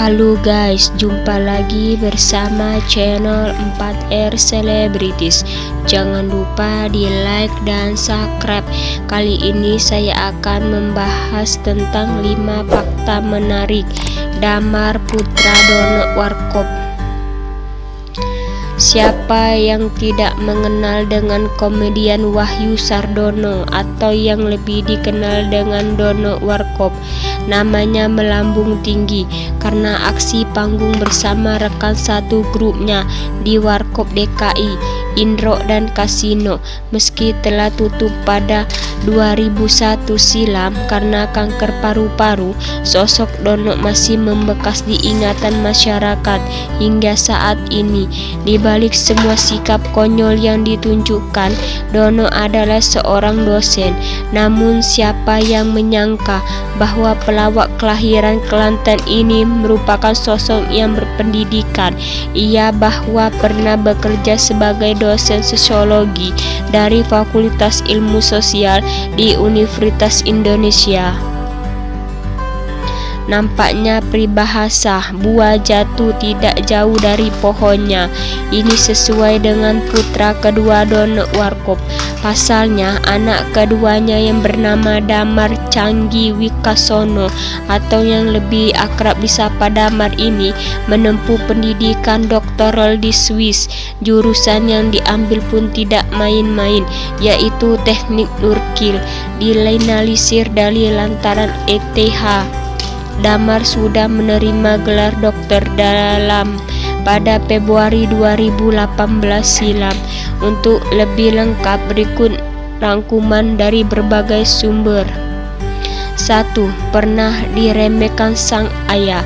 Halo guys, jumpa lagi bersama channel 4R Celebrities. Jangan lupa di like dan subscribe. Kali ini saya akan membahas tentang 5 fakta menarik Damar Putra Dono Warkop. Siapa yang tidak mengenal dengan komedian Wahyu Sardono atau yang lebih dikenal dengan Dono Warkop? Namanya melambung tinggi karena aksi panggung bersama rekan satu grupnya di Warkop DKI, Indro dan Kasino. Meski telah tutup pada 2001 silam karena kanker paru-paru, sosok Dono masih membekas di ingatan masyarakat hingga saat ini. Di balik semua sikap konyol yang ditunjukkan, Dono adalah seorang dosen. Namun siapa yang menyangka bahwa pelawak kelahiran Kelantan ini merupakan sosok yang berpendidikan. Ia bahwa pernah bekerja sebagai dosen sosiologi dari Fakultas Ilmu Sosial di Universitas Indonesia. Nampaknya peribahasa buah jatuh tidak jauh dari pohonnya. Ini sesuai dengan putra kedua Dono Warkop. Pasalnya anak keduanya yang bernama Damar Canggi Wikasono atau yang lebih akrab disapa Damar ini menempuh pendidikan doktoral di Swiss. Jurusan yang diambil pun tidak main-main, yaitu teknik nuklir. Dilainalisir dari lantaran ETH. Damar sudah menerima gelar dokter dalam pada Februari 2018 silam. Untuk lebih lengkap berikut rangkuman dari berbagai sumber. 1. Pernah diremehkan sang ayah.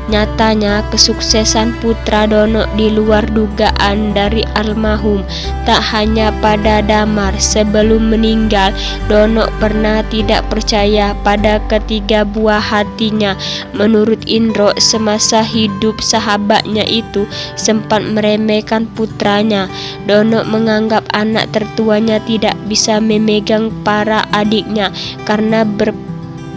Nyatanya kesuksesan putra Dono di luar dugaan dari almarhum. Tak hanya pada Damar, sebelum meninggal Dono pernah tidak percaya pada ketiga buah hatinya. Menurut Indro, semasa hidup sahabatnya itu sempat meremehkan putranya. Dono menganggap anak tertuanya tidak bisa memegang para adiknya karena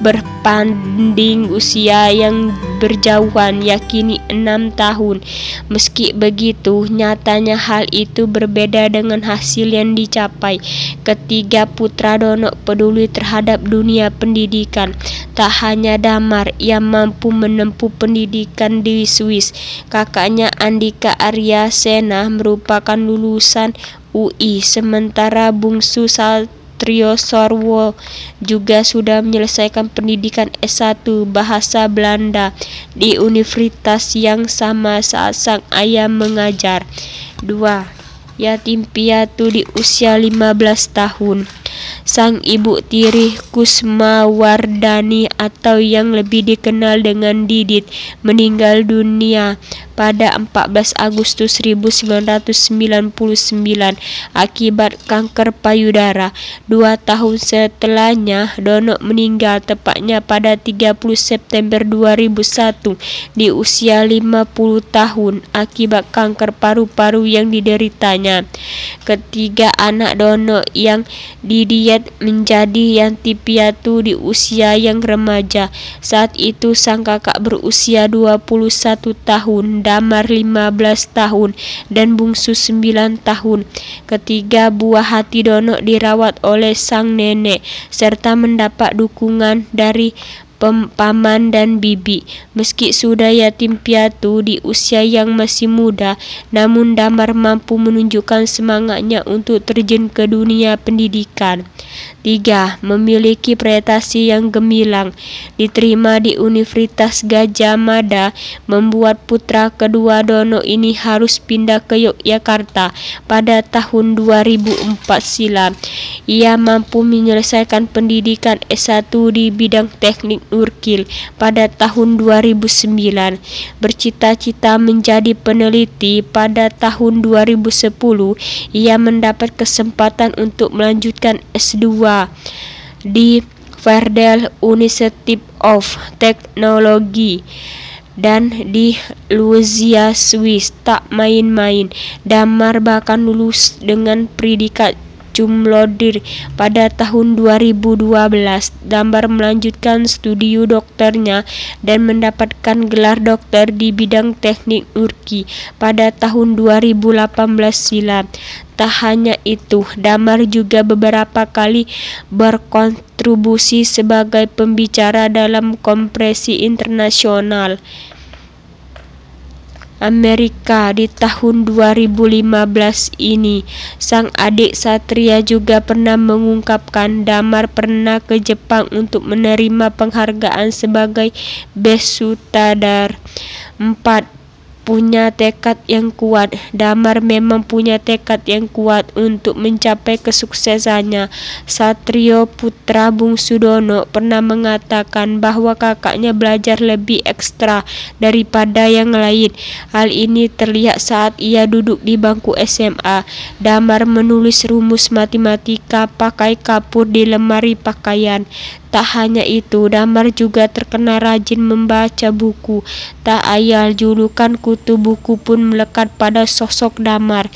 berpanding usia yang berjauhan, yakni 6 tahun. Meski begitu, nyatanya hal itu berbeda dengan hasil yang dicapai. Ketiga putra Dono peduli terhadap dunia pendidikan. Tak hanya Damar yang mampu menempuh pendidikan di Swiss. Kakaknya Andika Arya Sena merupakan lulusan UI, sementara bungsu Trio Sorwo juga sudah menyelesaikan pendidikan S1 Bahasa Belanda di universitas yang sama saat sang ayah mengajar. 2. Yatim piatu di usia 15 tahun. Sang ibu tiri Kusmawardani atau yang lebih dikenal dengan Didit meninggal dunia pada 14 Agustus 1999 akibat kanker payudara. 2 tahun setelahnya Dono meninggal tepatnya pada 30 September 2001 di usia 50 tahun akibat kanker paru-paru yang dideritanya. Ketiga anak Dono yang didiet menjadi yatim piatu di usia yang remaja. Saat itu sang kakak berusia 21 tahun, Damar 15 tahun, dan bungsu 9 tahun. Ketiga buah hati Dono dirawat oleh sang nenek serta mendapat dukungan dari paman dan bibi. Meski sudah yatim piatu di usia yang masih muda, namun Damar mampu menunjukkan semangatnya untuk terjun ke dunia pendidikan. 3. Memiliki prestasi yang gemilang. Diterima di Universitas Gadjah Mada membuat putra kedua Dono ini harus pindah ke Yogyakarta pada tahun 2004 silam. Ia mampu menyelesaikan pendidikan S1 di bidang teknik nuklir pada tahun 2009. Bercita-cita menjadi peneliti pada tahun 2010, ia mendapat kesempatan untuk melanjutkan S2 di Verdel Institute of Technology dan di Luzia, Swiss. Tak main-main, Damar bahkan lulus dengan predikat cum laude pada tahun 2012. Damar melanjutkan studi doktornya dan mendapatkan gelar doktor di bidang teknik Turki pada tahun 2018 silam. Tak hanya itu, Damar juga beberapa kali berkontribusi sebagai pembicara dalam konferensi internasional Amerika di tahun 2015 ini. Sang adik Satria juga pernah mengungkapkan Damar pernah ke Jepang untuk menerima penghargaan sebagai Best Sutradara. 4. Punya tekad yang kuat. Damar memang punya tekad yang kuat untuk mencapai kesuksesannya. Satrio, putra bungsu Dono, pernah mengatakan bahwa kakaknya belajar lebih ekstra daripada yang lain. Hal ini terlihat saat ia duduk di bangku SMA. Damar menulis rumus matematika pakai kapur di lemari pakaian. Tak hanya itu, Damar juga terkenal rajin membaca buku. Tak ayal julukan kutu buku pun melekat pada sosok Damar.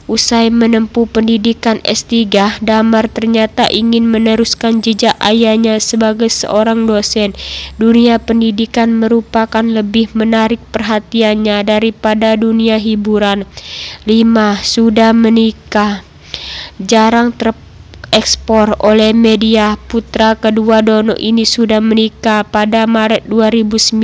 Usai menempuh pendidikan S3, Damar ternyata ingin meneruskan jejak ayahnya sebagai seorang dosen. Dunia pendidikan merupakan lebih menarik perhatiannya daripada dunia hiburan. 5. Sudah menikah. Jarang ekspor oleh media, putra kedua Dono ini sudah menikah pada Maret 2019.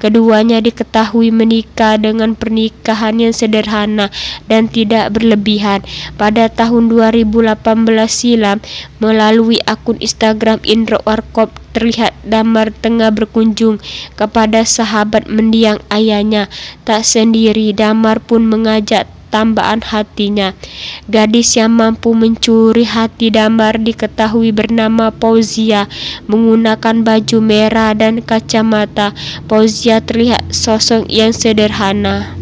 Keduanya diketahui menikah dengan pernikahan yang sederhana dan tidak berlebihan. Pada tahun 2018 silam, melalui akun Instagram Indro Warkop, terlihat Damar tengah berkunjung kepada sahabat mendiang ayahnya. Tak sendiri, Damar pun mengajak tambahan hatinya. Gadis yang mampu mencuri hati Damar diketahui bernama Fauzia, menggunakan baju merah dan kacamata. Fauzia terlihat sosok yang sederhana,